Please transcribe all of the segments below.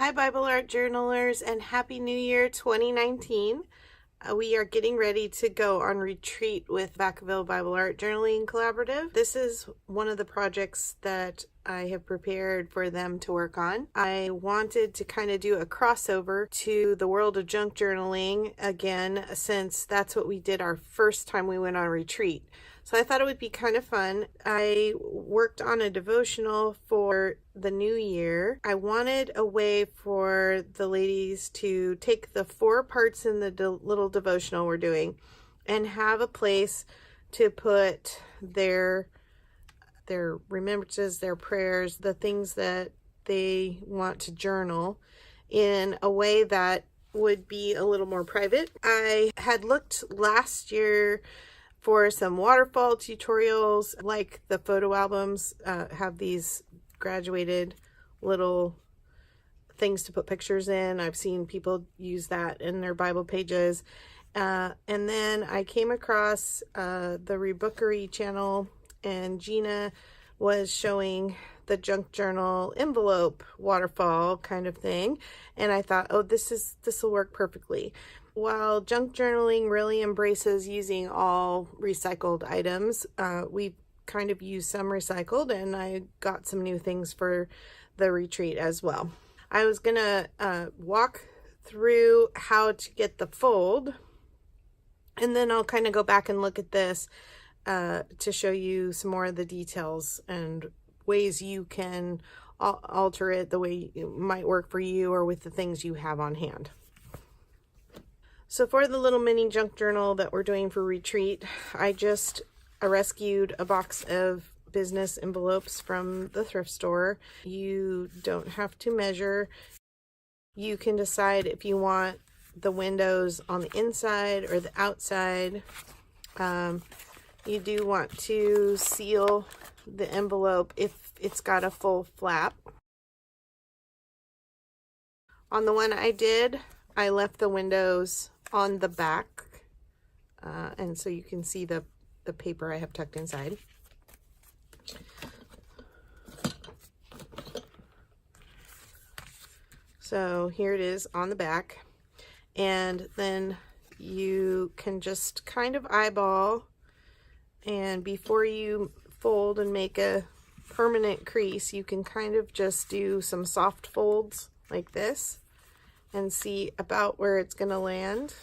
Hi, Bible Art Journalers, and Happy New Year 2019. We are getting ready to go on retreat with Vacaville Bible Art Journaling Collaborative. This is one of the projects that I have prepared for them to work on. I wanted to kind of do a crossover to the world of junk journaling again, since that's what we did our first time we went on retreat. So I thought it would be kind of fun. I worked on a devotional for the new year. I wanted a way for the ladies to take the 4 parts in the little devotional we're doing and have a place to put their remembrances, their prayers, the things that they want to journal in a way that would be a little more private. I had looked last year for some waterfall tutorials, like the photo albums have these graduated little things to put pictures in. I've seen people use that in their Bible pages. And then I came across the Rebookery channel, and Gina was showing the junk journal envelope waterfall kind of thing. And I thought, oh, this will work perfectly. While junk journaling really embraces using all recycled items, we kind of use some recycled, and I got some new things for the retreat as well. I was gonna walk through how to get the fold, and then I'll kind of go back and look at this to show you some more of the details and ways you can alter it the way it might work for you or with the things you have on hand. So for the little mini junk journal that we're doing for retreat, I rescued a box of business envelopes from the thrift store. You don't have to measure. You can decide if you want the windows on the inside or the outside. You do want to seal the envelope if it's got a full flap. On the one I did, I left the windows on the back, and so you can see the paper I have tucked inside. So here it is on the back, and then you can just kind of eyeball, and before you fold and make a permanent crease, you can kind of just do some soft folds like this and see about where it's going to land.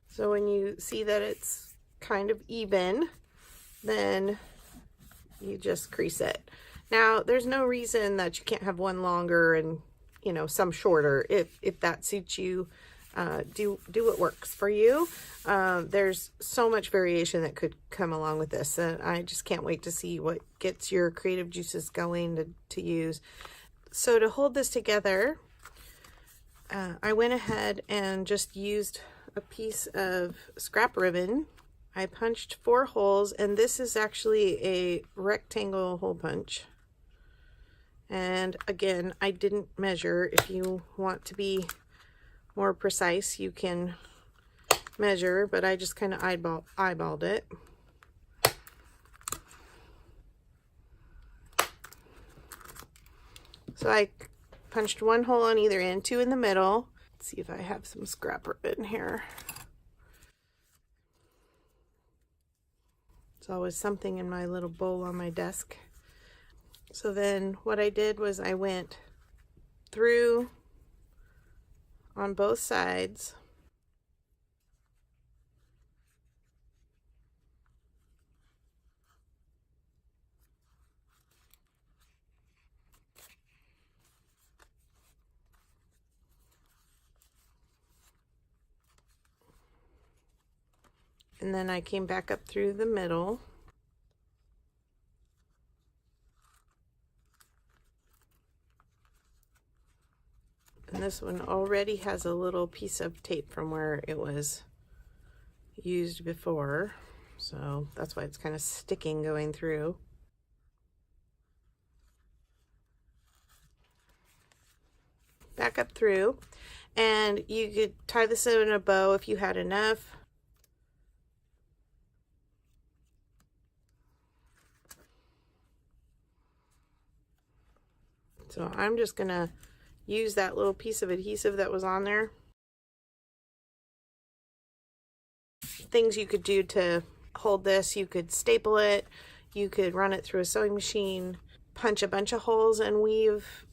So when you see that it's kind of even, then you just crease it. Now, there's no reason that you can't have one longer and, some shorter. If that suits you, do what works for you. There's so much variation that could come along with this, and I just can't wait to see what gets your creative juices going to use. So to hold this together, I went ahead and just used a piece of scrap ribbon. I punched 4 holes, and this is actually a rectangle hole punch. And again, I didn't measure. If you want to be more precise, you can measure, but I just kind of eyeballed it. So I punched 1 hole on either end, 2 in the middle. Let's see if I have some scrap ribbon here. There's always something in my little bowl on my desk. So then what I did was I went through on both sides. And then I came back up through the middle. And this one already has a little piece of tape from where it was used before. So that's why it's kind of sticking going through. back up through, and you could tie this in a bow if you had enough. So I'm just gonna use that little piece of adhesive that was on there. Things you could do to hold this: you could staple it, you could run it through a sewing machine, punch a bunch of holes and weave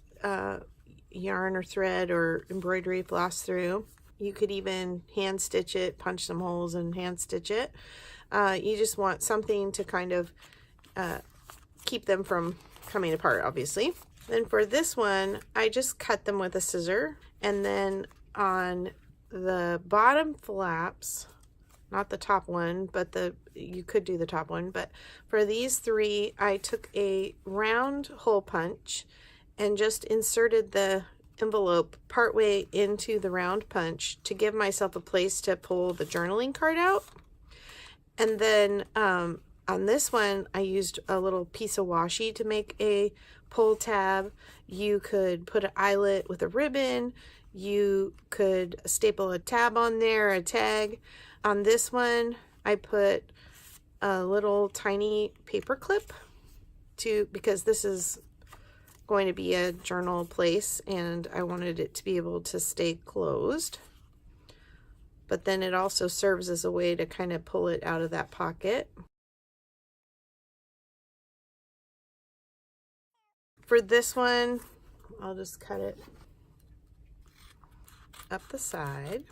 yarn or thread or embroidery floss through. You could even hand stitch it, punch some holes and hand stitch it. You just want something to kind of keep them from coming apart, obviously. Then for this one, I just cut them with a scissor, and then on the bottom flaps, not the top one, but you could do the top one, but for these three, I took a round hole punch and just inserted the envelope partway into the round punch to give myself a place to pull the journaling card out. And then on this one, I used a little piece of washi to make a pull tab. You could put an eyelet with a ribbon. You could staple a tab on there, a tag. On this one, I put a little tiny paper clip because this is going to be a journal place and I wanted it to be able to stay closed. But then it also serves as a way to kind of pull it out of that pocket. For this one, I'll just cut it up the side.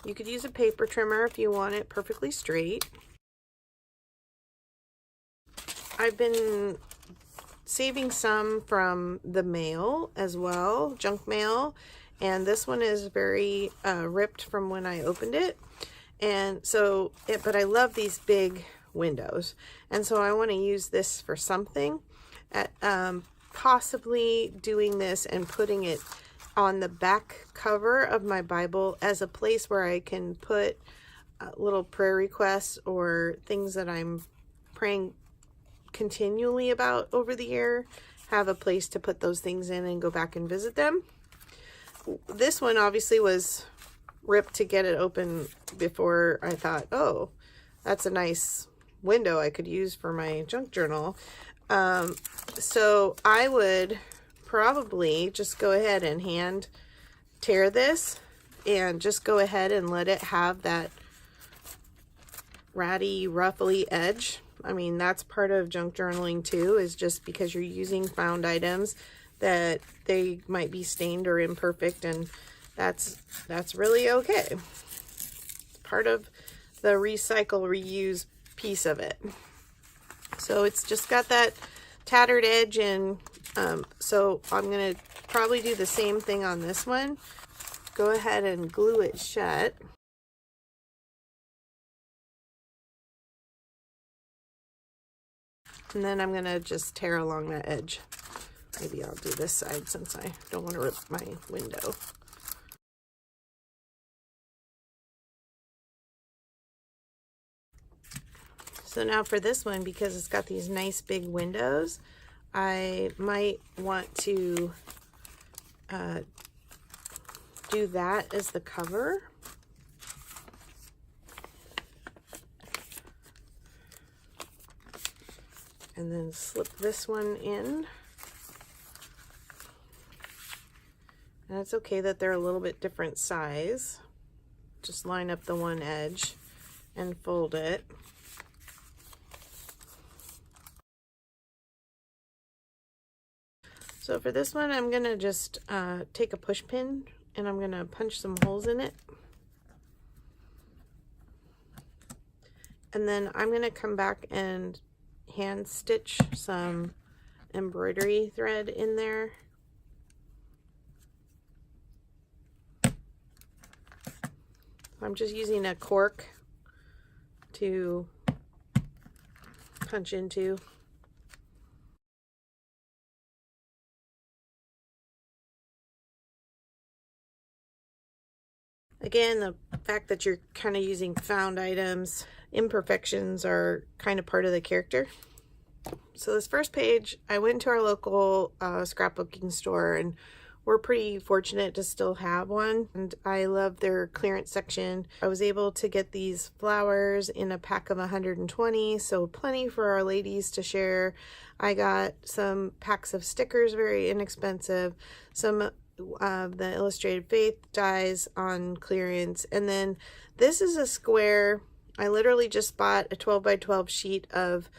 You could use a paper trimmer if you want it perfectly straight. I've been saving some from the mail as well, junk mail, and this one is very ripped from when I opened it. And so, but I love these big windows, and so I want to use this for something. Possibly doing this and putting it on the back cover of my Bible as a place where I can put little prayer requests or things that I'm praying continually about over the year, have a place to put those things in and go back and visit them. This one obviously was ripped to get it open before I thought, oh, that's a nice window I could use for my junk journal. So I would probably just go ahead and hand tear this and just go ahead and let it have that ratty, ruffly edge. I mean, that's part of junk journaling too, is just because you're using found items that they might be stained or imperfect, and that's really okay. It's part of the recycle, reuse piece of it. So it's just got that tattered edge, and so I'm going to probably do the same thing on this one. Go ahead and glue it shut. And then I'm going to just tear along that edge. Maybe I'll do this side since I don't want to rip my window. So now for this one, because it's got these nice big windows, I might want to do that as the cover. And then slip this one in. And it's okay that they're a little bit different size. Just line up the one edge and fold it. So for this one, I'm going to just take a push pin and I'm going to punch some holes in it. And then I'm going to come back and hand stitch some embroidery thread in there. I'm just using a cork to punch into. Again, the fact that you're kind of using found items, imperfections are kind of part of the character. So this first page, I went to our local scrapbooking store and we're pretty fortunate to still have one, and I love their clearance section. I was able to get these flowers in a pack of 120, so plenty for our ladies to share. I got some packs of stickers, very inexpensive, some the Illustrated Faith dies on clearance, and then this is a square. I literally just bought a 12 by 12 sheet of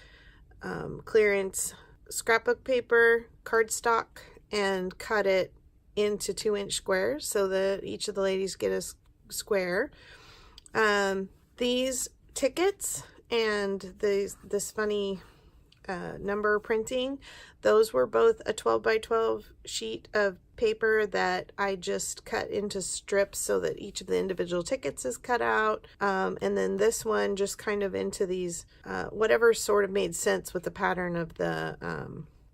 clearance scrapbook paper, cardstock, and cut it into 2-inch squares so that each of the ladies get a square. These tickets and this funny number printing, those were both a 12 by 12 sheet of paper that I just cut into strips so that each of the individual tickets is cut out. And then this one just kind of into these, whatever sort of made sense with the pattern of the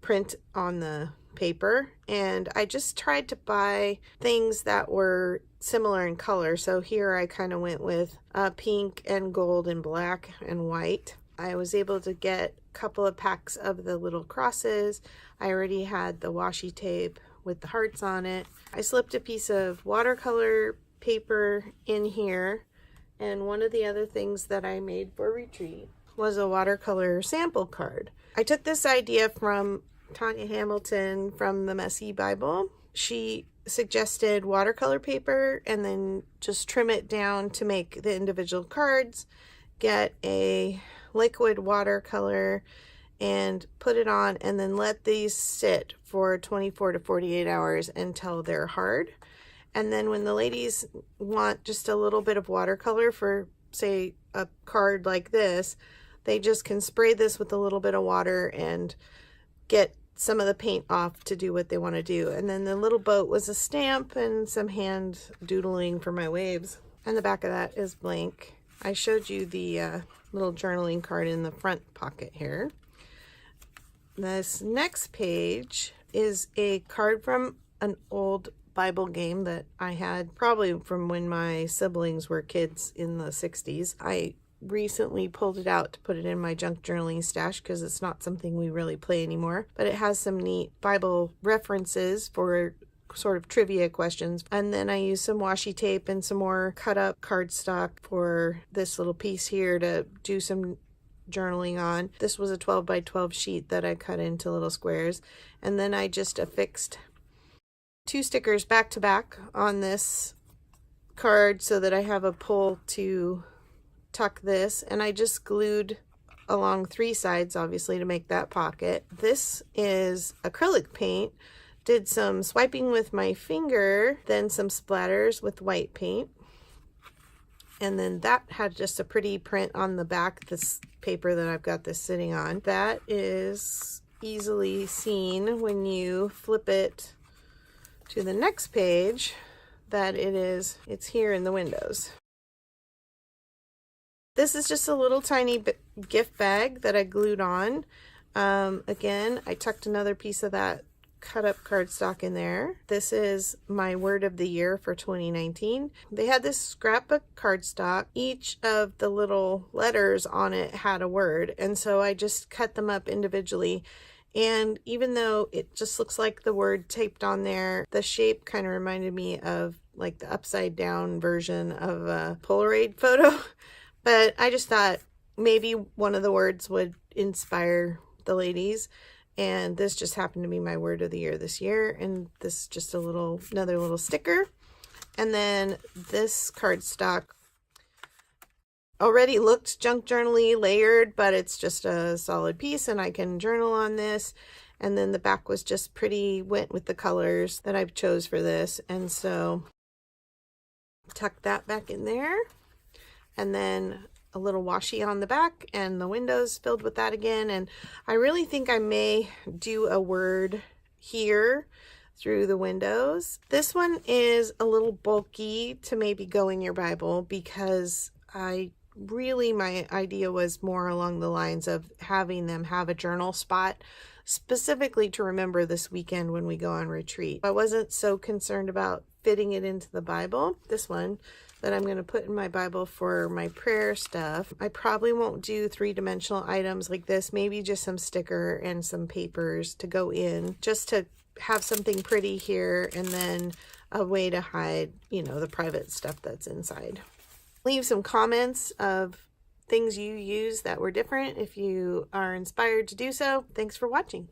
print on the paper. And I just tried to buy things that were similar in color. So here I kind of went with pink and gold and black and white. I was able to get a couple of packs of the little crosses. I already had the washi tape with the hearts on it. I slipped a piece of watercolor paper in here, and one of the other things that I made for retreat was a watercolor sample card. I took this idea from Tanya Hamilton from the Messy Bible. She suggested watercolor paper and then just trim it down to make the individual cards, get a liquid watercolor and put it on, and then let these sit for 24 to 48 hours until they're hard. And then when the ladies want just a little bit of watercolor for, say, a card like this, they just can spray this with a little bit of water and get some of the paint off to do what they want to do. And then the little boat was a stamp and some hand doodling for my waves. And the back of that is blank. I showed you the little journaling card in the front pocket here. This next page is a card from an old Bible game that I had probably from when my siblings were kids in the 60s. I recently pulled it out to put it in my junk journaling stash because it's not something we really play anymore, but it has some neat Bible references for sort of trivia questions. And then I used some washi tape and some more cut up cardstock for this little piece here to do some journaling on. This was a 12 by 12 sheet that I cut into little squares, and then I just affixed 2 stickers back to back on this card so that I have a pull to tuck this, and I just glued along 3 sides obviously to make that pocket. This is acrylic paint. Did some swiping with my finger, then some splatters with white paint. And then that had just a pretty print on the back, this paper that I've got this sitting on. That is easily seen when you flip it to the next page, that it's here in the windows. This is just a little tiny gift bag that I glued on. Again, I tucked another piece of that cut up cardstock in there. This is my word of the year for 2019. They had this scrapbook cardstock. Each of the little letters on it had a word, and so I just cut them up individually. And even though it just looks like the word taped on there, the shape kind of reminded me of like the upside down version of a Polaroid photo. But I just thought maybe one of the words would inspire the ladies. And this just happened to be my word of the year this year. And this is just another little sticker. And then this cardstock already looked junk journal-y, layered, but it's just a solid piece and I can journal on this. And then the back was just pretty, went with the colors that I've chose for this. And so tuck that back in there. And then a little washi on the back and the windows filled with that again. And I really think I may do a word here through the windows. This one is a little bulky to maybe go in your Bible because my idea was more along the lines of having them have a journal spot specifically to remember this weekend when we go on retreat. I wasn't so concerned about fitting it into the Bible. This one that I'm going to put in my Bible for my prayer stuff. I probably won't do 3-dimensional items like this, maybe just some sticker and some papers to go in just to have something pretty here and then a way to hide, you know, the private stuff that's inside. Leave some comments of things you use that were different if you are inspired to do so. Thanks for watching.